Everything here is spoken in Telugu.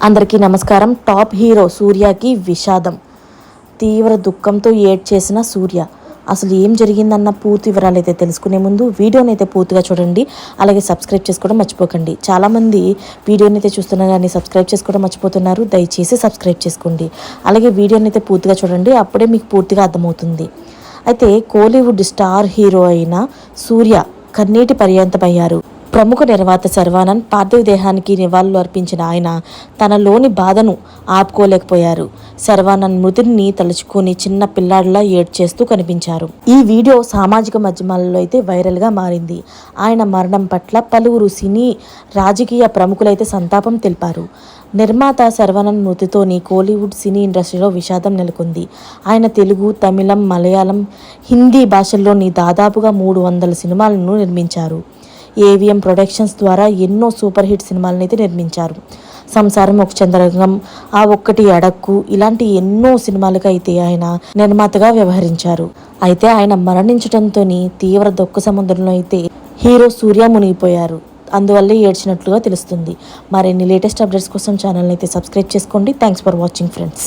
అందరికీ నమస్కారం. టాప్ హీరో సూర్యకి విషాదం. తీవ్ర దుఃఖంతో ఏడ్చేసిన సూర్య. అసలు ఏం జరిగిందన్న పూర్తి వివరాలు అయితే తెలుసుకునే ముందు వీడియోని అయితే పూర్తిగా చూడండి. అలాగే సబ్స్క్రైబ్ చేసుకోవడం మర్చిపోకండి. చాలామంది వీడియోని అయితే చూస్తున్నారు కానీ సబ్స్క్రైబ్ చేసుకోవడం మర్చిపోతున్నారు. దయచేసి సబ్స్క్రైబ్ చేసుకోండి. అలాగే వీడియోని అయితే పూర్తిగా చూడండి, అప్పుడే మీకు పూర్తిగా అర్థమవుతుంది. అయితే కోలీవుడ్ స్టార్ హీరో అయిన సూర్య కన్నీటి పర్యంతమయ్యారు. ప్రముఖ నిర్మాత శర్వానంద్ పార్థివ దేహానికి నివాళులు అర్పించిన ఆయన తనలోని బాధను ఆపుకోలేకపోయారు. శర్వానంద్ మృతిని తలుచుకుని చిన్న పిల్లాడిలా ఏడ్చేస్తూ కనిపించారు. ఈ వీడియో సామాజిక మాధ్యమాలలో అయితే వైరల్గా మారింది. ఆయన మరణం పట్ల పలువురు సినీ రాజకీయ ప్రముఖులైతే సంతాపం తెలిపారు. నిర్మాత శర్వానంద్ మృతితోని కోలీవుడ్ సినీ ఇండస్ట్రీలో విషాదం నెలకొంది. ఆయన తెలుగు, తమిళం, మలయాళం, హిందీ భాషల్లోని దాదాపుగా 300 సినిమాలను నిర్మించారు. ఏవిఎం ప్రొడక్షన్స్ ద్వారా ఎన్నో సూపర్ హిట్ సినిమాలను అయితే నిర్మించారు. సంసారం, ఒక చంద్రగం, ఆ ఒక్కటి అడక్కు ఇలాంటి ఎన్నో సినిమాలకు అయితే ఆయన నిర్మాతగా వ్యవహరించారు. అయితే ఆయన మరణించడంతో తీవ్ర దుఃఖ సముద్రంలో అయితే హీరో సూర్య మునిగిపోయారు. అందువల్లే ఏడ్చినట్లుగా తెలుస్తుంది. మరిన్ని లేటెస్ట్ అప్డేట్స్ కోసం ఛానల్ని అయితే సబ్స్క్రైబ్ చేసుకోండి. Thanks for watching friends.